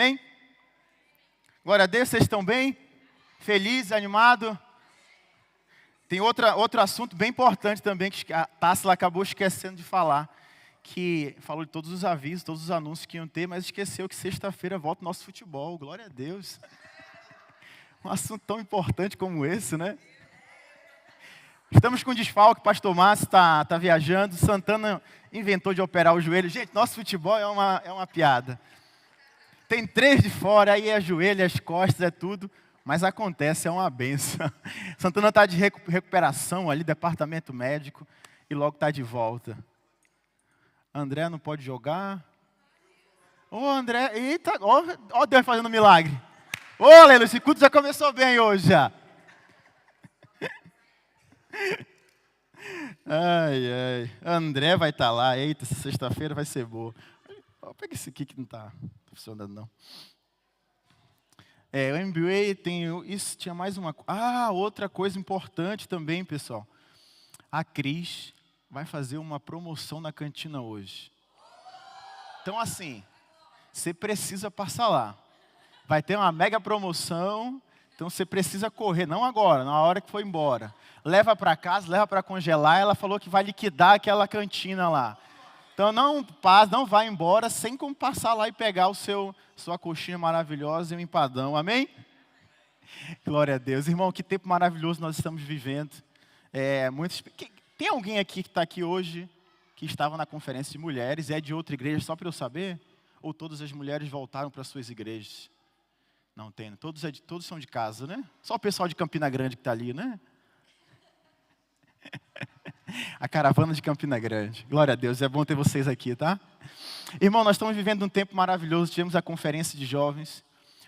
Hein? Glória a Deus, vocês estão bem? Feliz, animado? Tem outro assunto bem importante também que a Tássila acabou esquecendo de falar. Que falou de todos os avisos, todos os anúncios que iam ter, mas esqueceu que sexta-feira volta o nosso futebol. Glória a Deus. Um assunto tão importante como esse, né? Estamos com desfalque, pastor Márcio está viajando, Santana inventou de operar o joelho. Gente, nosso futebol é uma piada. Tem 3 de fora, aí é joelho, as costas, é tudo. Mas acontece, é uma benção. Santana está de recuperação ali, departamento médico, e logo está de volta. André não pode jogar. Ô André, eita, ó Deus fazendo milagre. Ô aleluia, esse culto já começou bem hoje já. Ai, André vai estar lá, eita, essa sexta-feira vai ser boa. Pega esse aqui que não está funcionando não. O MBA tem, isso tinha mais uma, outra coisa importante também, pessoal. A Cris vai fazer uma promoção na cantina hoje. Então assim, você precisa passar lá. Vai ter uma mega promoção, então você precisa correr, não agora, na hora que for embora. Leva para casa, leva para congelar, ela falou que vai liquidar aquela cantina lá. Então não vai embora sem como passar lá e pegar sua coxinha maravilhosa e um empadão, amém? Glória a Deus. Irmão, que tempo maravilhoso nós estamos vivendo. Tem alguém aqui que está aqui hoje, que estava na conferência de mulheres, é de outra igreja, só para eu saber? Ou todas as mulheres voltaram para suas igrejas? Não tem, todos são de casa, né? Só o pessoal de Campina Grande que está ali, né? A caravana de Campina Grande. Glória a Deus, é bom ter vocês aqui, tá? Irmão, nós estamos vivendo um tempo maravilhoso, tivemos a conferência de jovens,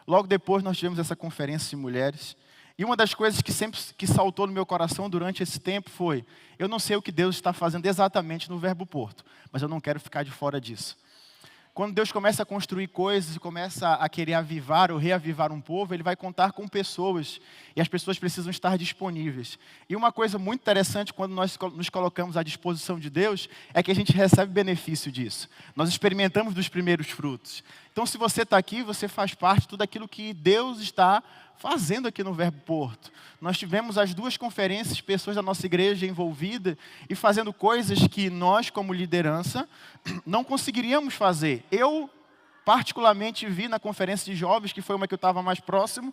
logo depois nós tivemos essa conferência de mulheres, e uma das coisas que saltou no meu coração durante esse tempo foi, eu não sei o que Deus está fazendo exatamente no Verbo Porto, mas eu não quero ficar de fora disso. Quando Deus começa a construir coisas e começa a querer avivar ou reavivar um povo, Ele vai contar com pessoas. E as pessoas precisam estar disponíveis. E uma coisa muito interessante quando nós nos colocamos à disposição de Deus, é que a gente recebe benefício disso. Nós experimentamos dos primeiros frutos. Então se você está aqui, você faz parte de tudo aquilo que Deus está fazendo aqui no Verbo Porto. Nós tivemos as 2 conferências, pessoas da nossa igreja envolvidas e fazendo coisas que nós, como liderança, não conseguiríamos fazer. Eu, particularmente, vi na conferência de jovens, que foi uma que eu estava mais próximo,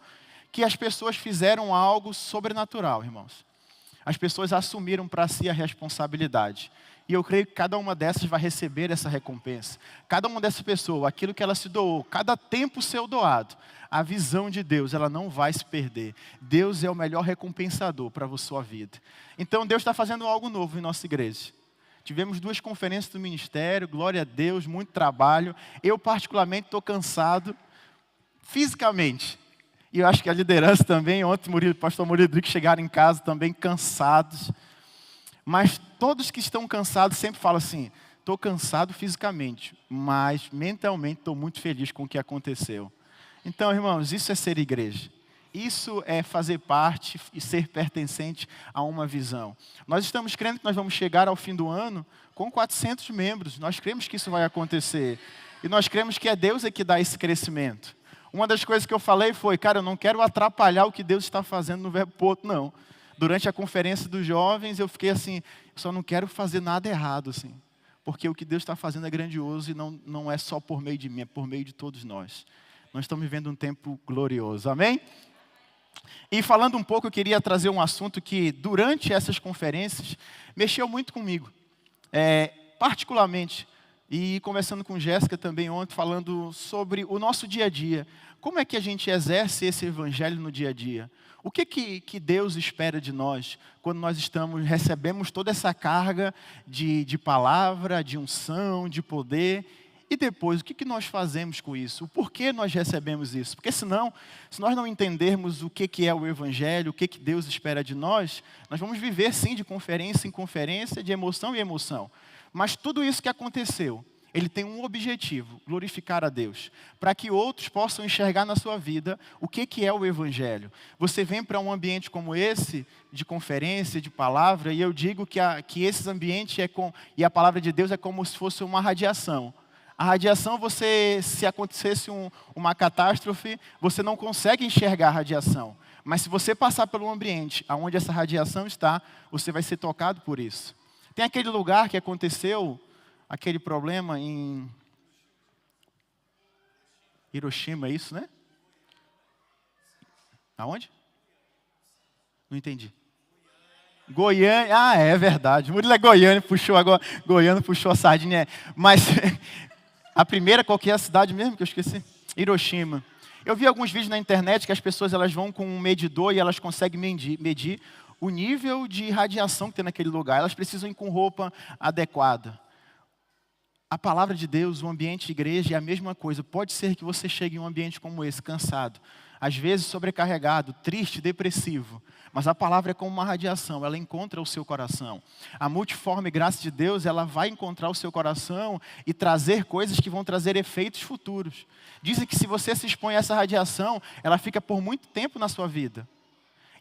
que as pessoas fizeram algo sobrenatural, irmãos. As pessoas assumiram para si a responsabilidade. E eu creio que cada uma dessas vai receber essa recompensa. Cada uma dessas pessoas, aquilo que ela se doou, cada tempo seu doado, a visão de Deus, ela não vai se perder. Deus é o melhor recompensador para a sua vida. Então Deus está fazendo algo novo em nossa igreja. Tivemos 2 conferências do ministério, glória a Deus, muito trabalho. Eu particularmente estou cansado fisicamente. E eu acho que a liderança também, ontem o pastor Murilo que chegaram em casa também cansados. Mas todos que estão cansados sempre falam assim, estou cansado fisicamente, mas mentalmente estou muito feliz com o que aconteceu. Então, irmãos, isso é ser igreja. Isso é fazer parte e ser pertencente a uma visão. Nós estamos crendo que nós vamos chegar ao fim do ano com 400 membros. Nós cremos que isso vai acontecer. E nós cremos que é Deus que dá esse crescimento. Uma das coisas que eu falei foi, cara, eu não quero atrapalhar o que Deus está fazendo no Verbo Porto, não. Durante a conferência dos jovens, eu fiquei assim, eu só não quero fazer nada errado, assim. Porque o que Deus está fazendo é grandioso e não é só por meio de mim, é por meio de todos nós. Nós estamos vivendo um tempo glorioso, amém? E falando um pouco, eu queria trazer um assunto que, durante essas conferências, mexeu muito comigo. Particularmente, e conversando com Jéssica também ontem, falando sobre o nosso dia a dia. Como é que a gente exerce esse evangelho no dia a dia? O que Deus espera de nós quando nós recebemos toda essa carga de palavra, de unção, de poder? E depois, o que nós fazemos com isso? O porquê nós recebemos isso? Porque senão, se nós não entendermos o que é o Evangelho, o que Deus espera de nós, nós vamos viver sim de conferência em conferência, de emoção em emoção. Mas tudo isso que aconteceu, ele tem um objetivo, glorificar a Deus. Para que outros possam enxergar na sua vida o que é o Evangelho. Você vem para um ambiente como esse, de conferência, de palavra, e eu digo que esses ambientes e a palavra de Deus é como se fosse uma radiação. A radiação, se acontecesse uma catástrofe, você não consegue enxergar a radiação. Mas se você passar pelo ambiente onde essa radiação está, você vai ser tocado por isso. Tem aquele lugar que aconteceu, aquele problema em Hiroshima, é isso, né? Aonde? Não entendi. Goiânia, é verdade. Murilo é Goiânia, puxou agora. Goiânia puxou a sardinha. Mas a primeira, qual que é a cidade mesmo que eu esqueci? Hiroshima. Eu vi alguns vídeos na internet que as pessoas elas vão com um medidor e elas conseguem medir o nível de radiação que tem naquele lugar. Elas precisam ir com roupa adequada. A palavra de Deus, o ambiente de igreja é a mesma coisa. Pode ser que você chegue em um ambiente como esse, cansado, às vezes sobrecarregado, triste, depressivo. Mas a palavra é como uma radiação, ela encontra o seu coração. A multiforme graça de Deus, ela vai encontrar o seu coração e trazer coisas que vão trazer efeitos futuros. Dizem que se você se expõe a essa radiação, ela fica por muito tempo na sua vida.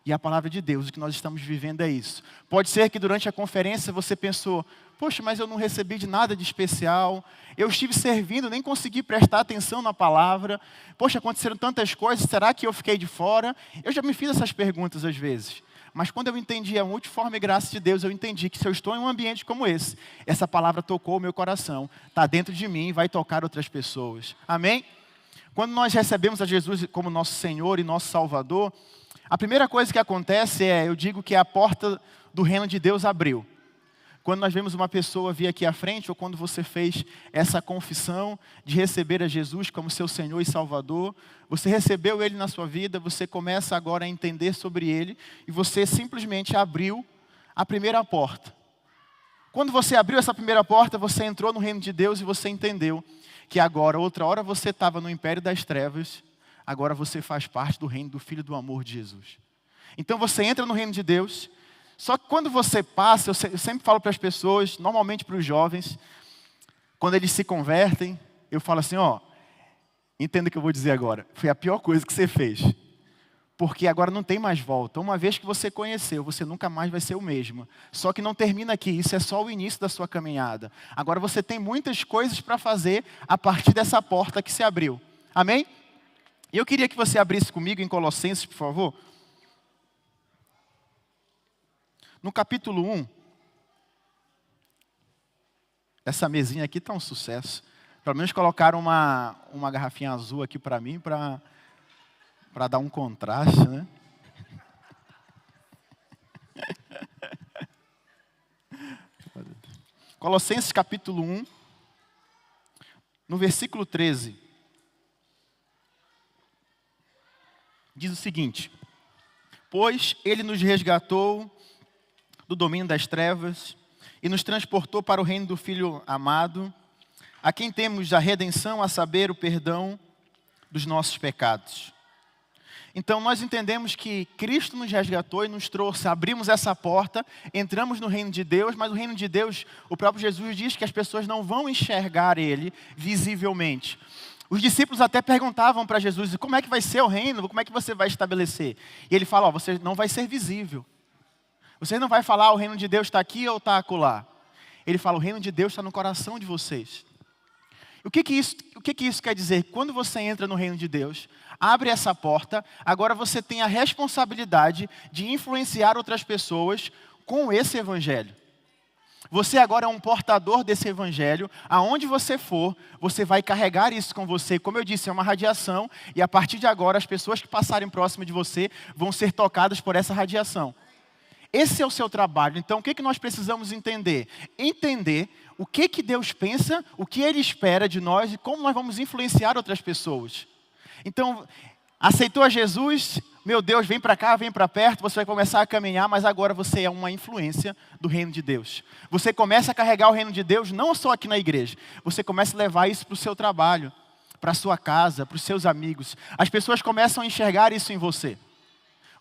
E a palavra de Deus, o que nós estamos vivendo é isso. Pode ser que durante a conferência você pensou, poxa, mas eu não recebi de nada de especial. Eu estive servindo, nem consegui prestar atenção na palavra. Poxa, aconteceram tantas coisas, será que eu fiquei de fora? Eu já me fiz essas perguntas às vezes. Mas quando eu entendi a multiforme graça de Deus, eu entendi que se eu estou em um ambiente como esse, essa palavra tocou o meu coração, está dentro de mim e vai tocar outras pessoas. Amém? Quando nós recebemos a Jesus como nosso Senhor e nosso Salvador, a primeira coisa que acontece eu digo que a porta do reino de Deus abriu. Quando nós vemos uma pessoa vir aqui à frente, ou quando você fez essa confissão de receber a Jesus como seu Senhor e Salvador, você recebeu Ele na sua vida, você começa agora a entender sobre Ele, e você simplesmente abriu a primeira porta. Quando você abriu essa primeira porta, você entrou no reino de Deus e você entendeu que agora, outra hora você estava no império das trevas, agora você faz parte do reino do Filho do amor de Jesus. Então você entra no reino de Deus, só que quando você passa, eu sempre falo para as pessoas, normalmente para os jovens, quando eles se convertem, eu falo assim, entenda o que eu vou dizer agora, foi a pior coisa que você fez. Porque agora não tem mais volta. Uma vez que você conheceu, você nunca mais vai ser o mesmo. Só que não termina aqui, isso é só o início da sua caminhada. Agora você tem muitas coisas para fazer a partir dessa porta que se abriu. Amém? E eu queria que você abrisse comigo em Colossenses, por favor. No capítulo 1. Essa mesinha aqui está um sucesso. Pelo menos colocaram uma garrafinha azul aqui para mim, para dar um contraste, né? Colossenses capítulo 1, no versículo 13. Diz o seguinte: pois Ele nos resgatou do domínio das trevas e nos transportou para o reino do Filho amado, a quem temos a redenção, a saber, o perdão dos nossos pecados. Então nós entendemos que Cristo nos resgatou e nos trouxe, abrimos essa porta, entramos no reino de Deus, mas o reino de Deus, o próprio Jesus diz que as pessoas não vão enxergar Ele visivelmente. Os discípulos até perguntavam para Jesus, como é que vai ser o reino, como é que você vai estabelecer? E Ele fala, você não vai ser visível. Você não vai falar, o reino de Deus está aqui ou está acolá. Ele fala, o reino de Deus está no coração de vocês. O que isso quer dizer? Quando você entra no reino de Deus, abre essa porta, agora você tem a responsabilidade de influenciar outras pessoas com esse evangelho. Você agora é um portador desse evangelho, aonde você for, você vai carregar isso com você. Como eu disse, é uma radiação, e a partir de agora as pessoas que passarem próximo de você vão ser tocadas por essa radiação. Esse é o seu trabalho. Então, o que nós precisamos entender? Entender o que Deus pensa, o que Ele espera de nós e como nós vamos influenciar outras pessoas. Então, aceitou a Jesus, meu Deus, vem para cá, vem para perto, você vai começar a caminhar, mas agora você é uma influência do reino de Deus. Você começa a carregar o reino de Deus não só aqui na igreja, você começa a levar isso para o seu trabalho, para a sua casa, para os seus amigos. As pessoas começam a enxergar isso em você.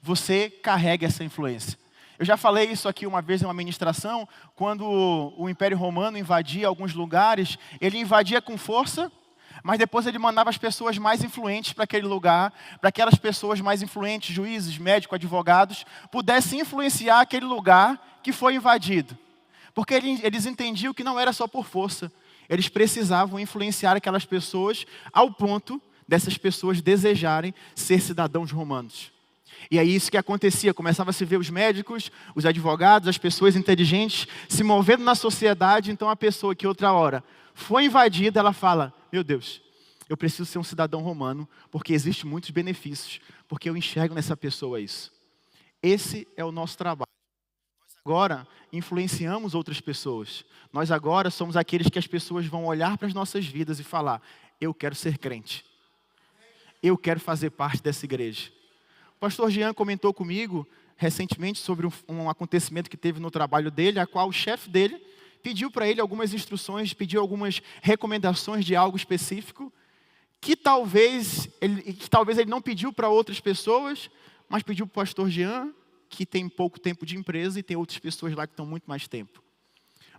Você carrega essa influência. Eu já falei isso aqui uma vez em uma ministração, quando o Império Romano invadia alguns lugares, ele invadia com força, mas depois ele mandava as pessoas mais influentes para aquele lugar, para que aquelas pessoas mais influentes, juízes, médicos, advogados, pudessem influenciar aquele lugar que foi invadido. Porque eles entendiam que não era só por força, Eles precisavam influenciar aquelas pessoas ao ponto dessas pessoas desejarem ser cidadãos romanos. E é isso que acontecia, começava a se ver os médicos, os advogados, as pessoas inteligentes se movendo na sociedade. Então a pessoa que outra hora foi invadida, ela fala, meu Deus, eu preciso ser um cidadão romano, porque existem muitos benefícios, porque eu enxergo nessa pessoa isso. Esse é o nosso trabalho. Nós agora influenciamos outras pessoas. Nós agora somos aqueles que as pessoas vão olhar para as nossas vidas e falar, eu quero ser crente. Eu quero fazer parte dessa igreja. O pastor Jean comentou comigo recentemente sobre um acontecimento que teve no trabalho dele, a qual o chefe dele pediu para ele algumas instruções, pediu algumas recomendações de algo específico, que talvez ele não pediu para outras pessoas, mas pediu para o pastor Jean, que tem pouco tempo de empresa, e tem outras pessoas lá que estão muito mais tempo.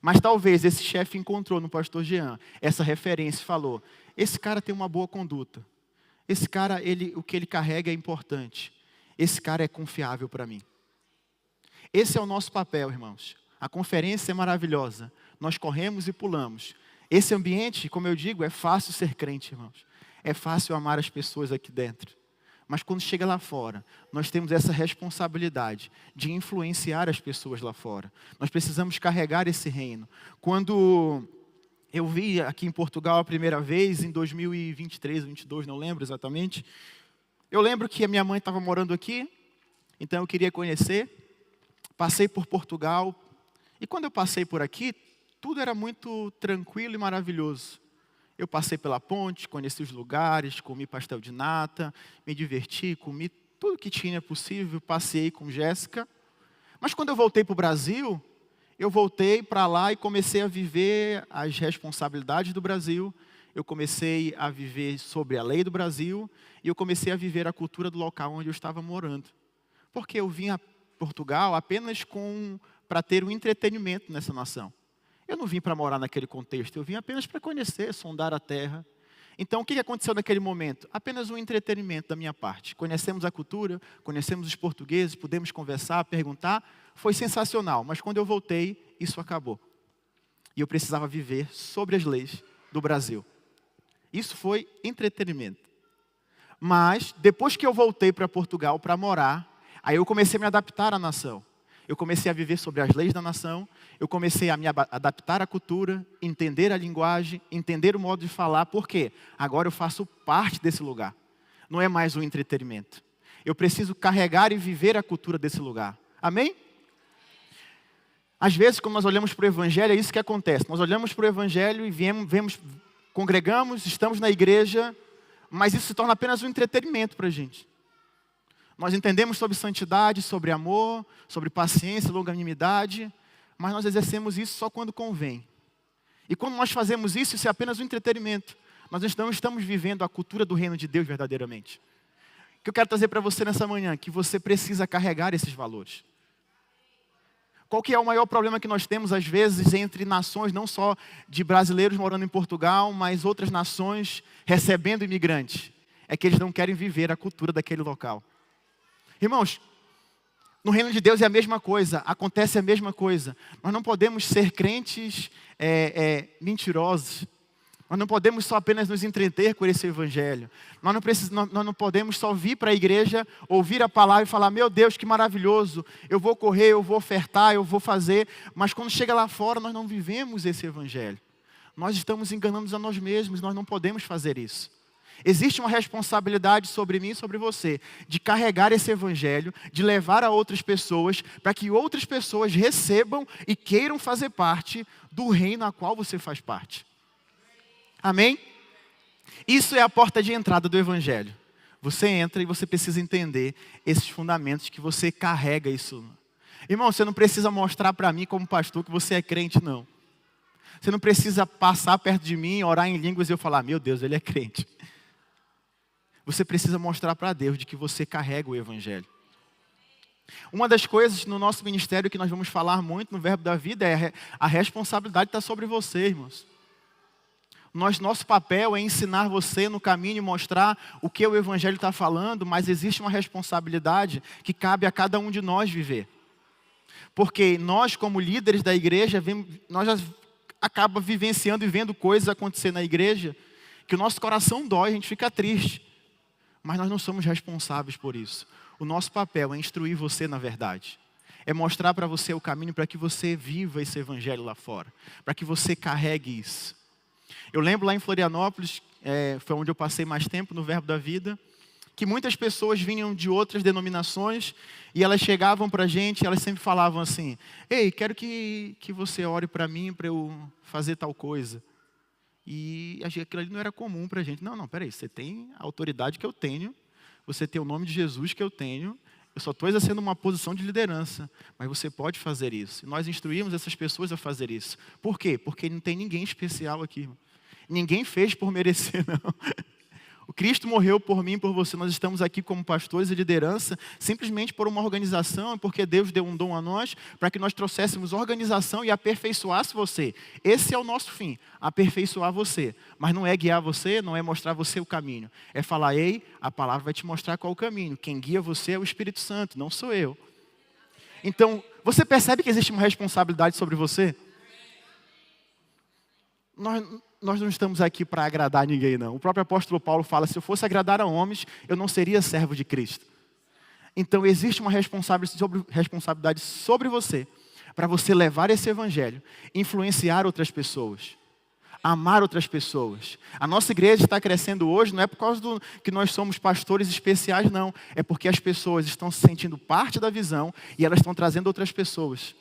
Mas talvez esse chefe encontrou no pastor Jean essa referência e falou, esse cara tem uma boa conduta. Esse cara, o que ele carrega é importante. Esse cara é confiável para mim. Esse é o nosso papel, irmãos. A conferência é maravilhosa. Nós corremos e pulamos. Esse ambiente, como eu digo, é fácil ser crente, irmãos. É fácil amar as pessoas aqui dentro. Mas quando chega lá fora, nós temos essa responsabilidade de influenciar as pessoas lá fora. Nós precisamos carregar esse reino. Quando eu vi aqui em Portugal a primeira vez, em 2023, 2022, não lembro exatamente. Eu lembro que a minha mãe estava morando aqui, então eu queria conhecer. Passei por Portugal, e quando eu passei por aqui, tudo era muito tranquilo e maravilhoso. Eu passei pela ponte, conheci os lugares, comi pastel de nata, me diverti, comi tudo que tinha possível, passei com Jéssica. Mas quando eu voltei para o Brasil, eu voltei para lá e comecei a viver as responsabilidades do Brasil. Eu comecei a viver sobre a lei do Brasil e eu comecei a viver a cultura do local onde eu estava morando. Porque eu vim a Portugal apenas para ter um entretenimento nessa nação. Eu não vim para morar naquele contexto, eu vim apenas para conhecer, sondar a terra. Então, o que aconteceu naquele momento? Apenas um entretenimento da minha parte. Conhecemos a cultura, conhecemos os portugueses, pudemos conversar, perguntar. Foi sensacional, mas quando eu voltei, isso acabou. E eu precisava viver sobre as leis do Brasil. Isso foi entretenimento. Mas, depois que eu voltei para Portugal para morar, aí eu comecei a me adaptar à nação. Eu comecei a viver sobre as leis da nação, eu comecei a me adaptar à cultura, entender a linguagem, entender o modo de falar. Por quê? Agora eu faço parte desse lugar. Não é mais um entretenimento. Eu preciso carregar e viver a cultura desse lugar. Amém? Às vezes, quando nós olhamos para o Evangelho, é isso que acontece. Nós olhamos para o Evangelho e congregamos, estamos na igreja, mas isso se torna apenas um entretenimento para a gente. Nós entendemos sobre santidade, sobre amor, sobre paciência, longanimidade, mas nós exercemos isso só quando convém. E quando nós fazemos isso, isso é apenas um entretenimento. Nós não estamos vivendo a cultura do reino de Deus verdadeiramente. O que eu quero trazer para você nessa manhã? Que você precisa carregar esses valores. Qual que é o maior problema que nós temos, às vezes, entre nações, não só de brasileiros morando em Portugal, mas outras nações recebendo imigrantes? É que eles não querem viver a cultura daquele local. Irmãos, no reino de Deus é a mesma coisa, acontece a mesma coisa. Nós não podemos ser crentes mentirosos. Nós não podemos só apenas nos entreter com esse evangelho. Nós não podemos só vir para a igreja, ouvir a palavra e falar, meu Deus, que maravilhoso, eu vou correr, eu vou ofertar, eu vou fazer. Mas quando chega lá fora, nós não vivemos esse evangelho. Nós estamos enganando a nós mesmos, nós não podemos fazer isso. Existe uma responsabilidade sobre mim e sobre você, de carregar esse evangelho, de levar a outras pessoas, para que outras pessoas recebam e queiram fazer parte do reino a qual você faz parte. Amém? Isso é a porta de entrada do evangelho. Você entra e você precisa entender esses fundamentos que você carrega isso. Irmão, você não precisa mostrar para mim como pastor que você é crente, não. Você não precisa passar perto de mim, orar em línguas e eu falar, meu Deus, ele é crente. Você precisa mostrar para Deus de que você carrega o evangelho. Uma das coisas no nosso ministério que nós vamos falar muito no Verbo da Vida é a responsabilidade está sobre você, irmãos. Nosso papel é ensinar você no caminho e mostrar o que o evangelho está falando, mas existe uma responsabilidade que cabe a cada um de nós viver. Porque nós, como líderes da igreja, nós já acaba vivenciando e vendo coisas acontecer na igreja que o nosso coração dói, a gente fica triste. Mas nós não somos responsáveis por isso. O nosso papel é instruir você na verdade. É mostrar para você o caminho para que você viva esse evangelho lá fora. Para que você carregue isso. Eu lembro lá em Florianópolis, foi onde eu passei mais tempo no Verbo da Vida, que muitas pessoas vinham de outras denominações e elas chegavam para a gente e elas sempre falavam assim: ei, quero que você ore para mim, para eu fazer tal coisa. E aquilo ali não era comum para a gente. Não, peraí, você tem a autoridade que eu tenho, você tem o nome de Jesus que eu tenho, eu só estou exercendo uma posição de liderança, mas você pode fazer isso. E nós instruímos essas pessoas a fazer isso. Por quê? Porque não tem ninguém especial aqui, irmão. Ninguém fez por merecer, não. O Cristo morreu por mim e por você. Nós estamos aqui como pastores e liderança simplesmente por uma organização e porque Deus deu um dom a nós para que nós trouxéssemos organização e aperfeiçoasse você. Esse é o nosso fim, aperfeiçoar você. Mas não é guiar você, não é mostrar você o caminho. É falar: ei, a palavra vai te mostrar qual é o caminho. Quem guia você é o Espírito Santo, não sou eu. Então, você percebe que existe uma responsabilidade sobre você? Nós não estamos aqui para agradar ninguém, não. O próprio apóstolo Paulo fala: se eu fosse agradar a homens, eu não seria servo de Cristo. Então existe uma responsabilidade sobre você, para você levar esse evangelho, influenciar outras pessoas, amar outras pessoas. A nossa igreja está crescendo hoje, não é por causa que nós somos pastores especiais, não. É porque as pessoas estão se sentindo parte da visão e elas estão trazendo outras pessoas.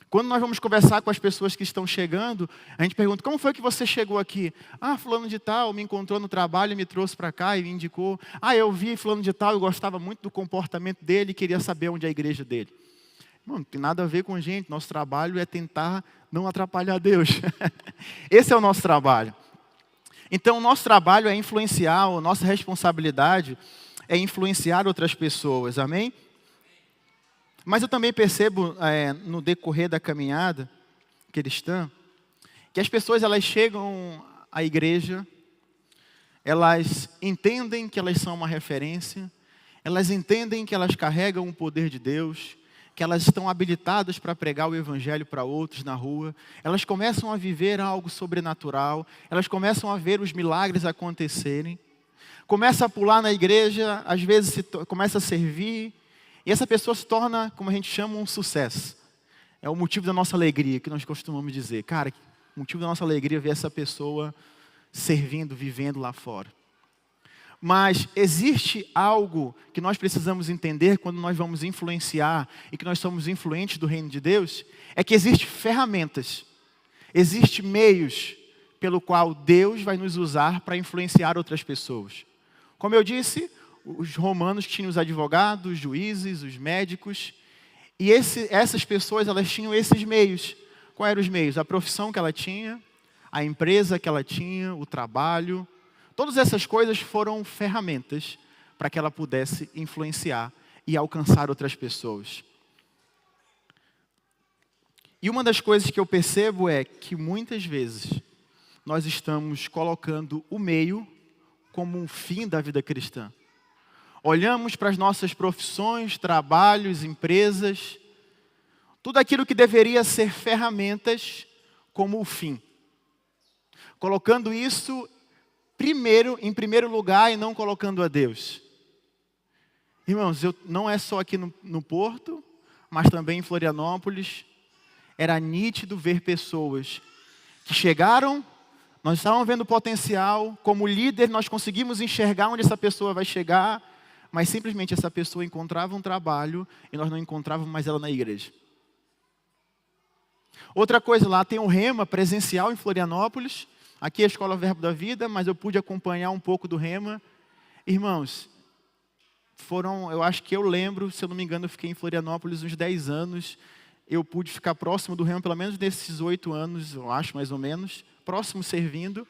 Quando nós vamos conversar com as pessoas que estão chegando, a gente pergunta: como foi que você chegou aqui? Ah, fulano de tal me encontrou no trabalho e me trouxe para cá e me indicou. Ah, eu vi fulano de tal, eu gostava muito do comportamento dele e queria saber onde é a igreja dele. Não tem nada a ver com a gente. Nosso trabalho é tentar não atrapalhar Deus. Esse é o nosso trabalho. Então, o nosso trabalho é influenciar, a nossa responsabilidade é influenciar outras pessoas. Amém? Mas eu também percebo no decorrer da caminhada cristã que as pessoas elas chegam à igreja, elas entendem que elas são uma referência, elas entendem que elas carregam o poder de Deus, que elas estão habilitadas para pregar o evangelho para outros na rua, elas começam a viver algo sobrenatural, elas começam a ver os milagres acontecerem, começa a pular na igreja, às vezes começa a servir. E essa pessoa se torna, como a gente chama, um sucesso. É o motivo da nossa alegria, que nós costumamos dizer. Cara, o motivo da nossa alegria é ver essa pessoa servindo, vivendo lá fora. Mas existe algo que nós precisamos entender quando nós vamos influenciar e que nós somos influentes do reino de Deus, é que existem ferramentas, existem meios pelo qual Deus vai nos usar para influenciar outras pessoas. Como eu disse, os romanos tinham os advogados, os juízes, os médicos. E essas pessoas, elas tinham esses meios. Quais eram os meios? A profissão que ela tinha, a empresa que ela tinha, o trabalho. Todas essas coisas foram ferramentas para que ela pudesse influenciar e alcançar outras pessoas. E uma das coisas que eu percebo é que muitas vezes nós estamos colocando o meio como um fim da vida cristã. Olhamos para as nossas profissões, trabalhos, empresas, tudo aquilo que deveria ser ferramentas como o fim. Colocando isso em primeiro lugar e não colocando a Deus. Irmãos, não é só aqui no Porto, mas também em Florianópolis. Era nítido ver pessoas que chegaram, nós estávamos vendo o potencial, como líder nós conseguimos enxergar onde essa pessoa vai chegar, mas simplesmente essa pessoa encontrava um trabalho e nós não encontrávamos mais ela na igreja. Outra coisa, lá tem o Rema presencial em Florianópolis. Aqui é a Escola Verbo da Vida, mas eu pude acompanhar um pouco do Rema. Irmãos, eu acho que eu lembro, se eu não me engano, eu fiquei em Florianópolis uns 10 anos. Eu pude ficar próximo do Rema pelo menos nesses 8 anos, eu acho mais ou menos, próximo servindo.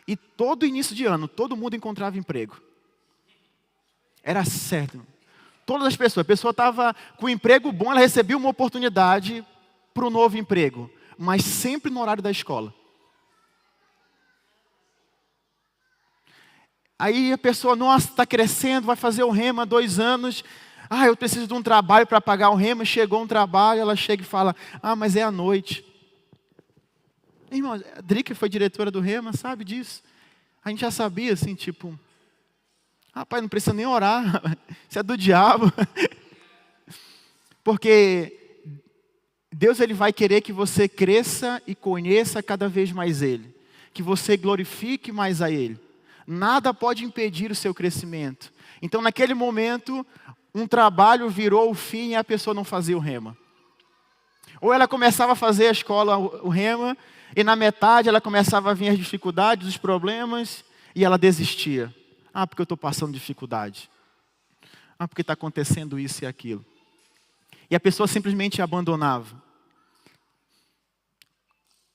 E todo início de ano, todo mundo encontrava emprego. Era certo. Todas as pessoas. A pessoa estava com um emprego bom, ela recebia uma oportunidade para um novo emprego. Mas sempre no horário da escola. Aí a pessoa, nossa, está crescendo, vai fazer o Rema há 2 anos. Ah, eu preciso de um trabalho para pagar o Rema. Chegou um trabalho, ela chega e fala: ah, mas é à noite. Irmão, a Drica foi diretora do Rema, sabe disso? A gente já sabia, assim, tipo, rapaz, não precisa nem orar, isso é do diabo. Porque Deus ele vai querer que você cresça e conheça cada vez mais Ele. Que você glorifique mais a Ele. Nada pode impedir o seu crescimento. Então, naquele momento, um trabalho virou o fim e a pessoa não fazia o Rema. Ou ela começava a fazer a escola, o Rema, e na metade ela começava a vir as dificuldades, os problemas, e ela desistia. Ah, porque eu estou passando dificuldade. Ah, porque está acontecendo isso e aquilo. E a pessoa simplesmente abandonava.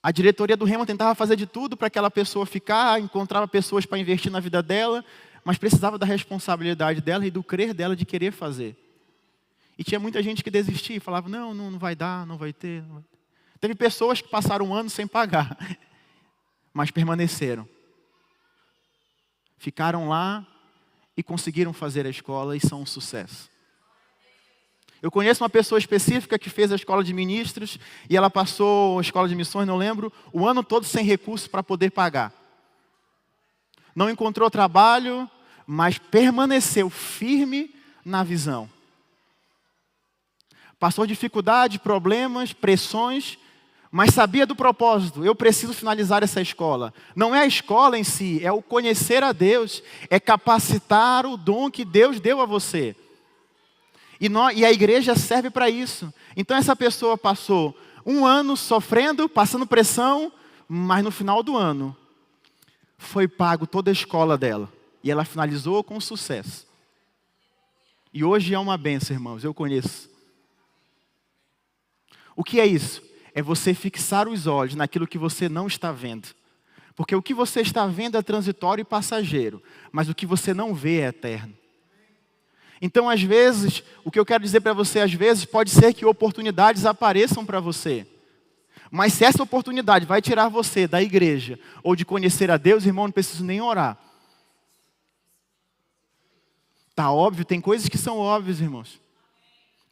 A diretoria do Rema tentava fazer de tudo para aquela pessoa ficar, encontrava pessoas para investir na vida dela, mas precisava da responsabilidade dela e do crer dela de querer fazer. E tinha muita gente que desistia e falava, não vai dar, não vai ter. Não vai ter. Teve pessoas que passaram um ano sem pagar, mas permaneceram. Ficaram lá e conseguiram fazer a escola e são um sucesso. Eu conheço uma pessoa específica que fez a escola de ministros e ela passou a escola de missões, não lembro, o ano todo sem recursos para poder pagar. Não encontrou trabalho, mas permaneceu firme na visão. Passou dificuldade, problemas, pressões, mas sabia do propósito. Eu preciso finalizar essa escola. Não é a escola em si, é o conhecer a Deus, é capacitar o dom que Deus deu a você. E a igreja serve para isso. Então essa pessoa passou um ano sofrendo, passando pressão, mas no final do ano foi pago toda a escola dela. E ela finalizou com sucesso. E hoje é uma bênção, irmãos, eu conheço. O que é isso? É você fixar os olhos naquilo que você não está vendo. Porque o que você está vendo é transitório e passageiro, mas o que você não vê é eterno. Então, às vezes, o que eu quero dizer para você, às vezes, pode ser que oportunidades apareçam para você. Mas se essa oportunidade vai tirar você da igreja, ou de conhecer a Deus, irmão, não preciso nem orar. Tá óbvio, tem coisas que são óbvias, irmãos.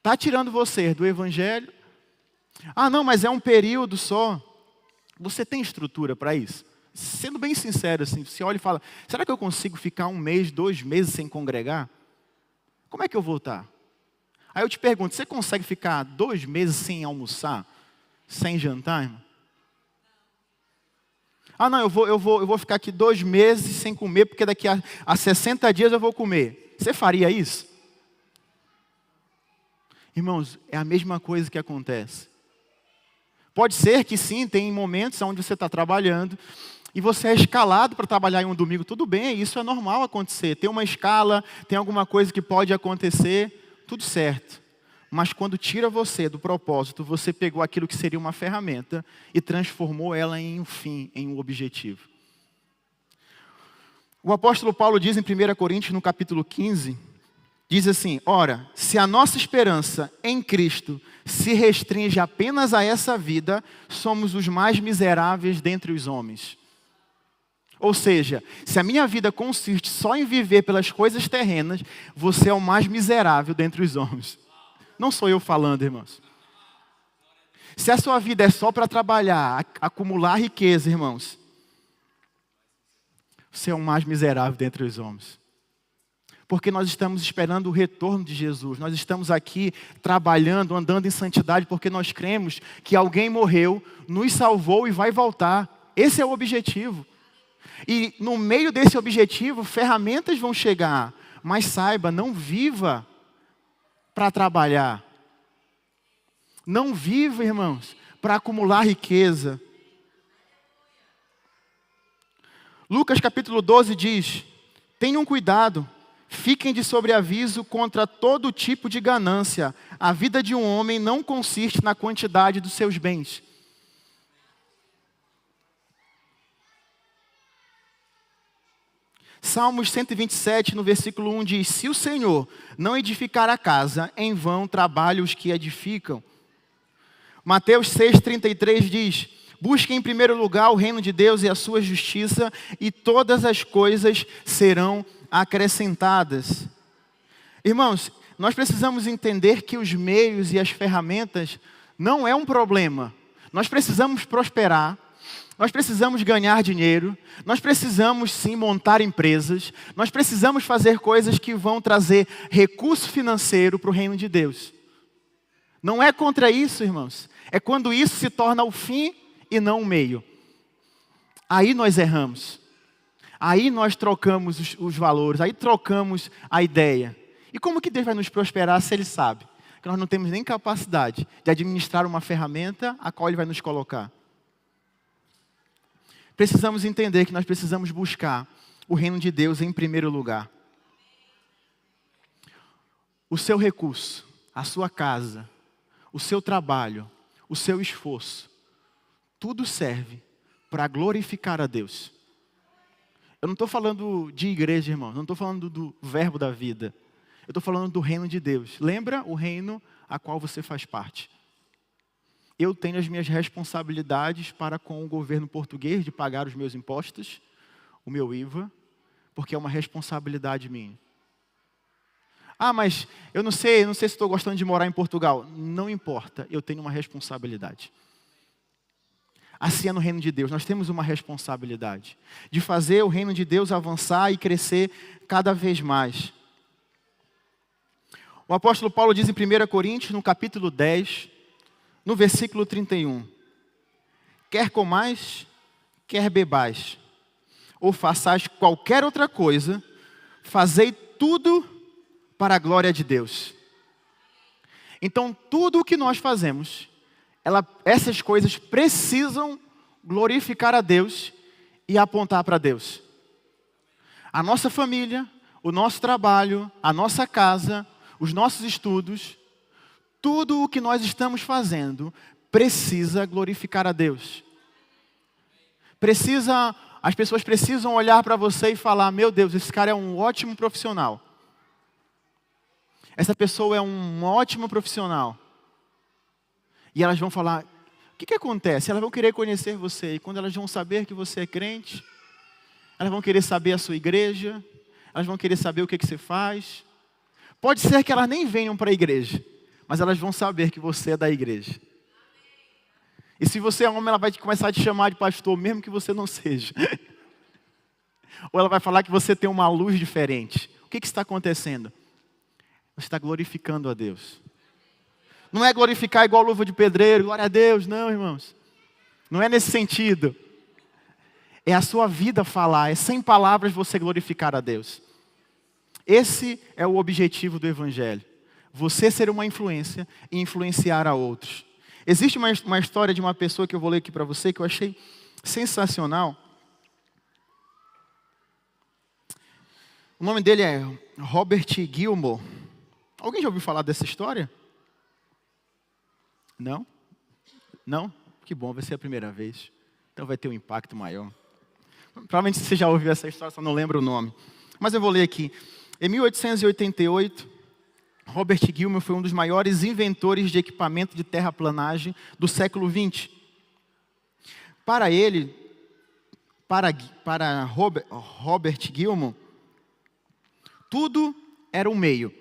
Tá tirando você do evangelho. Ah, não, mas é um período só. Você tem estrutura para isso? Sendo bem sincero, assim, você olha e fala, será que eu consigo ficar 1 mês, 2 meses sem congregar? Como é que eu vou estar? Aí eu te pergunto, você consegue ficar 2 meses sem almoçar? Sem jantar, irmão? Ah, não, eu vou ficar aqui 2 meses sem comer, porque daqui a 60 dias eu vou comer. Você faria isso? Irmãos, é a mesma coisa que acontece. Pode ser que sim, tem momentos onde você está trabalhando e você é escalado para trabalhar em um domingo. Tudo bem, isso é normal acontecer. Tem uma escala, tem alguma coisa que pode acontecer, tudo certo. Mas quando tira você do propósito, você pegou aquilo que seria uma ferramenta e transformou ela em um fim, em um objetivo. O apóstolo Paulo diz em 1 Coríntios, no capítulo 15, diz assim, ora, se a nossa esperança em Cristo se restringe apenas a essa vida, somos os mais miseráveis dentre os homens. Ou seja, se a minha vida consiste só em viver pelas coisas terrenas, você é o mais miserável dentre os homens. Não sou eu falando, irmãos. Se a sua vida é só para trabalhar, acumular riqueza, irmãos, você é o mais miserável dentre os homens. Porque nós estamos esperando o retorno de Jesus. Nós estamos aqui trabalhando, andando em santidade, porque nós cremos que alguém morreu, nos salvou e vai voltar. Esse é o objetivo. E no meio desse objetivo, ferramentas vão chegar. Mas saiba, não viva para trabalhar. Não viva, irmãos, para acumular riqueza. Lucas capítulo 12 diz, tenham cuidado. Fiquem de sobreaviso contra todo tipo de ganância. A vida de um homem não consiste na quantidade dos seus bens. Salmos 127, no versículo 1 diz, se o Senhor não edificar a casa, em vão trabalham os que edificam. Mateus 6,33 diz, busquem em primeiro lugar o reino de Deus e a sua justiça, e todas as coisas serão acrescentadas. Irmãos, nós precisamos entender que os meios e as ferramentas não é um problema. Nós precisamos prosperar, Nós precisamos ganhar dinheiro, nós precisamos sim montar empresas, nós precisamos fazer coisas que vão trazer recurso financeiro para o reino de Deus. Não é contra isso, irmãos. É quando isso se torna o fim e não o meio. Aí nós erramos. Aí nós trocamos os valores, aí trocamos a ideia. E como que Deus vai nos prosperar se Ele sabe que nós não temos nem capacidade de administrar uma ferramenta a qual Ele vai nos colocar? Precisamos entender que nós precisamos buscar o reino de Deus em primeiro lugar. O seu recurso, a sua casa, o seu trabalho, o seu esforço, tudo serve para glorificar a Deus. Eu não estou falando de igreja, irmão, não estou falando do verbo da vida. Eu estou falando do reino de Deus. Lembra o reino a qual você faz parte? Eu tenho as minhas responsabilidades para com o governo português de pagar os meus impostos, o meu IVA, porque é uma responsabilidade minha. Ah, mas eu não sei se estou gostando de morar em Portugal. Não importa, eu tenho uma responsabilidade. Assim é no reino de Deus, nós temos uma responsabilidade de fazer o reino de Deus avançar e crescer cada vez mais. O apóstolo Paulo diz em 1 Coríntios, no capítulo 10, no versículo 31. Quer comais, quer bebais, ou façais qualquer outra coisa, fazei tudo para a glória de Deus. Então, tudo o que nós fazemos, essas coisas precisam glorificar a Deus e apontar para Deus. A nossa família, o nosso trabalho, a nossa casa, os nossos estudos, tudo o que nós estamos fazendo precisa glorificar a Deus. As pessoas precisam olhar para você e falar: meu Deus, esse cara é um ótimo profissional. Essa pessoa é um ótimo profissional. E elas vão falar: o que acontece? Elas vão querer conhecer você. E quando elas vão saber que você é crente, elas vão querer saber a sua igreja, elas vão querer saber o que você faz. Pode ser que elas nem venham para a igreja, mas elas vão saber que você é da igreja. E se você é homem, ela vai começar a te chamar de pastor, mesmo que você não seja. Ou ela vai falar que você tem uma luz diferente. O que está acontecendo? Você está glorificando a Deus. Não é glorificar igual luva de pedreiro, glória a Deus, não, irmãos. Não é nesse sentido. É a sua vida falar, é sem palavras você glorificar a Deus. Esse é o objetivo do Evangelho. Você ser uma influência e influenciar a outros. Existe uma história de uma pessoa que eu vou ler aqui para você, que eu achei sensacional. O nome dele é Robert Gilmore. Alguém já ouviu falar dessa história? Não? Não? Que bom, vai ser a primeira vez. Então vai ter um impacto maior. Provavelmente você já ouviu essa história, só não lembra o nome. Mas eu vou ler aqui. Em 1888, Robert Gilmore foi um dos maiores inventores de equipamento de terraplanagem do século XX. Para ele, para Robert Gilmore, tudo era um meio.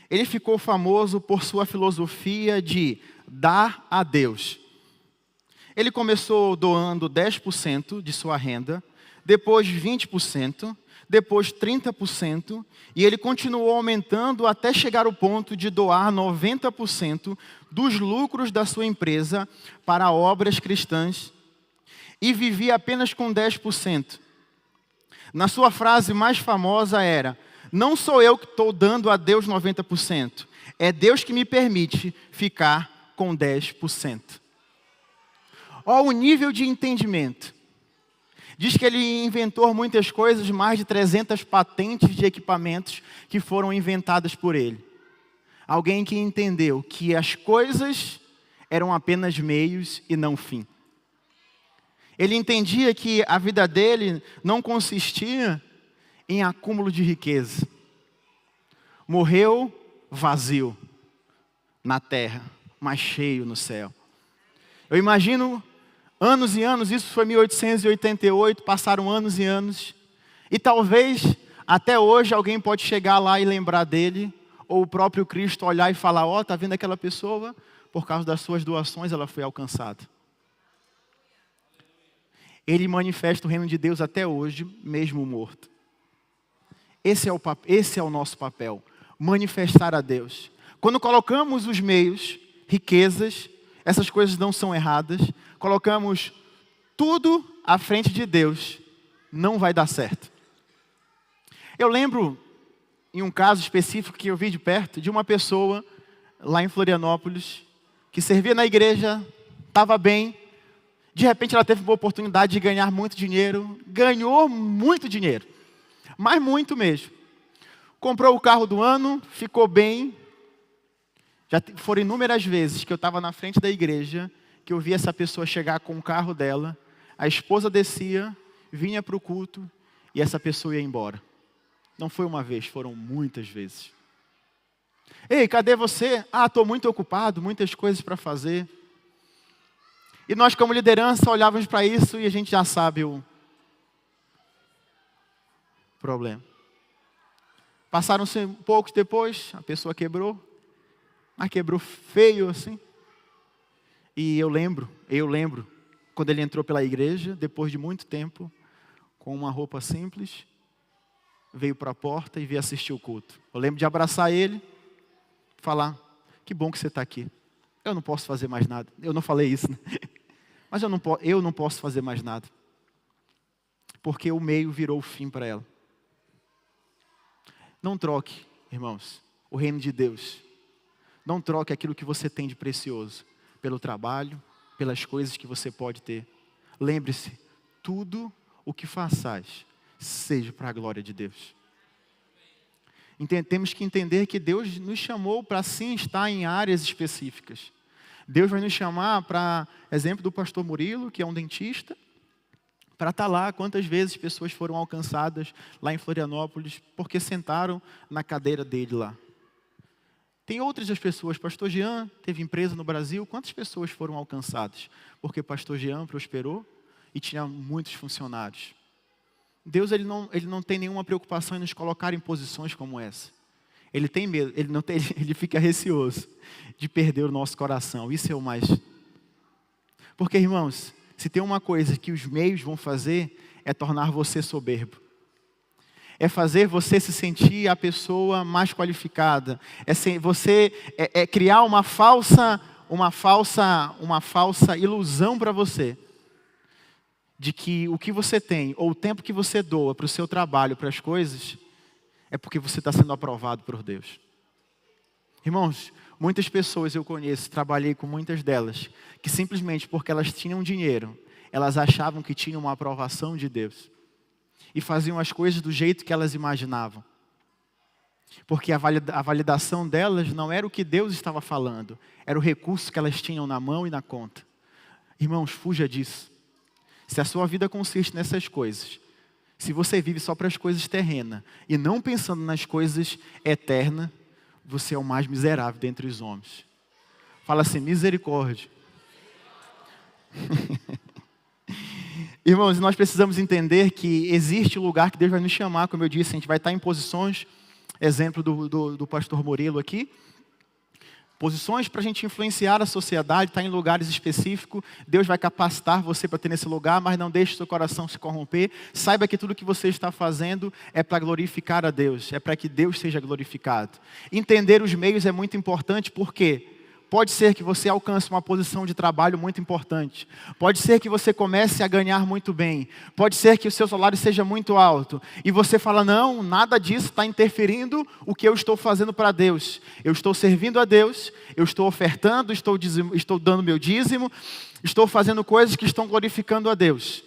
Ele ficou famoso por sua filosofia de dar a Deus. Ele começou doando 10% de sua renda, depois 20%, depois 30%, e ele continuou aumentando até chegar ao ponto de doar 90% dos lucros da sua empresa para obras cristãs, e vivia apenas com 10%. Na sua frase mais famosa era: não sou eu que estou dando a Deus 90%, é Deus que me permite ficar com 10%. Olha o nível de entendimento. Diz que ele inventou muitas coisas, mais de 300 patentes de equipamentos que foram inventadas por ele. Alguém que entendeu que as coisas eram apenas meios e não fim. Ele entendia que a vida dele não consistia em acúmulo de riqueza. Morreu vazio na terra, mas cheio no céu. Eu imagino anos e anos, isso foi 1888, passaram anos e anos. E talvez até hoje alguém pode chegar lá e lembrar dele, ou o próprio Cristo olhar e falar: ó, está vendo aquela pessoa? Por causa das suas doações ela foi alcançada. Ele manifesta o reino de Deus até hoje, mesmo morto. Esse é o nosso papel, manifestar a Deus. Quando colocamos os meios, riquezas, essas coisas não são erradas, colocamos tudo à frente de Deus, não vai dar certo. Eu lembro, em um caso específico que eu vi de perto, de uma pessoa lá em Florianópolis, que servia na igreja, estava bem, de repente ela teve uma oportunidade de ganhar muito dinheiro, ganhou muito dinheiro, mas muito mesmo. Comprou o carro do ano, ficou bem. Já foram inúmeras vezes que eu estava na frente da igreja, que eu vi essa pessoa chegar com o carro dela, a esposa descia, vinha para o culto e essa pessoa ia embora. Não foi uma vez, foram muitas vezes. Ei, cadê você? Ah, estou muito ocupado, muitas coisas para fazer. E nós, como liderança, olhávamos para isso e a gente já sabe o problema. Passaram-se poucos depois, a pessoa quebrou, mas quebrou feio assim. E eu lembro, quando ele entrou pela igreja, depois de muito tempo, com uma roupa simples, veio para a porta e veio assistir o culto. Eu lembro de abraçar ele, falar, que bom que você está aqui. Eu não posso fazer mais nada. Eu não falei isso, né? Mas eu não posso fazer mais nada. Porque o meio virou o fim para ela. Não troque, irmãos, o reino de Deus. Não troque aquilo que você tem de precioso pelo trabalho, pelas coisas que você pode ter. Lembre-se, tudo o que façais, seja para a glória de Deus. Temos que entender que Deus nos chamou para sim estar em áreas específicas. Deus vai nos chamar para, exemplo do pastor Murilo, que é um dentista, para estar lá. Quantas vezes pessoas foram alcançadas lá em Florianópolis, porque sentaram na cadeira dele lá. Tem outras pessoas, pastor Jean teve empresa no Brasil, quantas pessoas foram alcançadas? Porque pastor Jean prosperou e tinha muitos funcionários. Deus ele não tem nenhuma preocupação em nos colocar em posições como essa. Ele tem medo, ele fica receoso de perder o nosso coração. Isso é o mais. Porque, irmãos, se tem uma coisa que os meios vão fazer, é tornar você soberbo. É fazer você se sentir a pessoa mais qualificada. É criar uma falsa ilusão para você. De que o que você tem, ou o tempo que você doa para o seu trabalho, para as coisas, é porque você está sendo aprovado por Deus. Irmãos, muitas pessoas eu conheço, trabalhei com muitas delas, que simplesmente porque elas tinham dinheiro, elas achavam que tinham uma aprovação de Deus. E faziam as coisas do jeito que elas imaginavam. Porque a validação delas não era o que Deus estava falando, era o recurso que elas tinham na mão e na conta. Irmãos, fuja disso. Se a sua vida consiste nessas coisas, se você vive só para as coisas terrenas e não pensando nas coisas eternas, você é o mais miserável dentre os homens. Fala assim, misericórdia. Irmãos, nós precisamos entender que existe lugar que Deus vai nos chamar, como eu disse, a gente vai estar em posições, exemplo do pastor Murilo aqui, posições para a gente influenciar a sociedade, estar em lugares específicos. Deus vai capacitar você para ter nesse lugar, mas não deixe seu coração se corromper. Saiba que tudo que você está fazendo é para glorificar a Deus, é para que Deus seja glorificado. Entender os meios é muito importante, porque pode ser que você alcance uma posição de trabalho muito importante. Pode ser que você comece a ganhar muito bem. Pode ser que o seu salário seja muito alto. E você fala, não, nada disso está interferindo o que eu estou fazendo para Deus. Eu estou servindo a Deus, eu estou ofertando, estou dando meu dízimo, estou fazendo coisas que estão glorificando a Deus.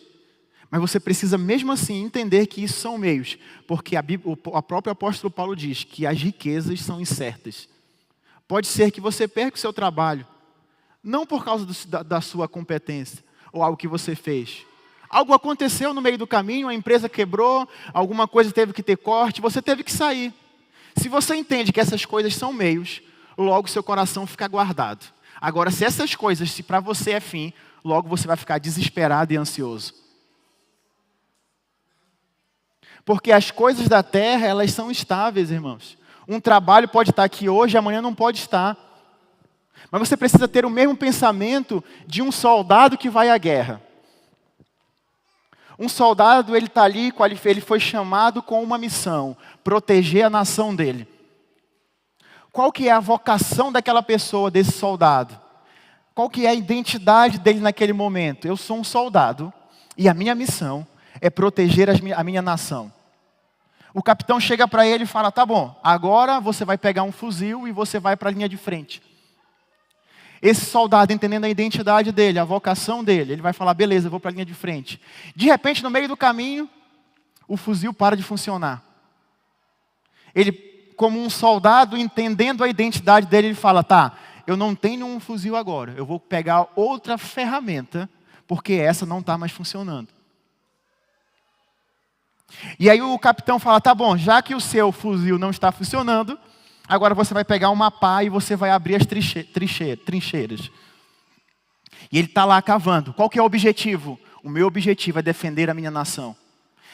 Mas você precisa mesmo assim entender que isso são meios. Porque o próprio apóstolo Paulo diz que as riquezas são incertas. Pode ser que você perca o seu trabalho, não por causa da sua competência, ou algo que você fez. Algo aconteceu no meio do caminho, a empresa quebrou, alguma coisa teve que ter corte, você teve que sair. Se você entende que essas coisas são meios, logo seu coração fica guardado. Agora, se essas coisas, se para você é fim, logo você vai ficar desesperado e ansioso. Porque as coisas da terra, elas são estáveis, irmãos. Um trabalho pode estar aqui hoje, amanhã não pode estar. Mas você precisa ter o mesmo pensamento de um soldado que vai à guerra. Um soldado, ele está ali, ele foi chamado com uma missão, proteger a nação dele. Qual que é a vocação daquela pessoa, desse soldado? Qual que é a identidade dele naquele momento? Eu sou um soldado e a minha missão é proteger a minha nação. O capitão chega para ele e fala, tá bom, agora você vai pegar um fuzil e você vai para a linha de frente. Esse soldado, entendendo a identidade dele, a vocação dele, ele vai falar, beleza, eu vou para a linha de frente. De repente, no meio do caminho, o fuzil para de funcionar. Ele, como um soldado, entendendo a identidade dele, ele fala, tá, eu não tenho um fuzil agora, eu vou pegar outra ferramenta, porque essa não está mais funcionando. E aí o capitão fala, tá bom, já que o seu fuzil não está funcionando, agora você vai pegar uma pá e você vai abrir as trincheiras. E ele está lá cavando. Qual que é o objetivo? O meu objetivo é defender a minha nação.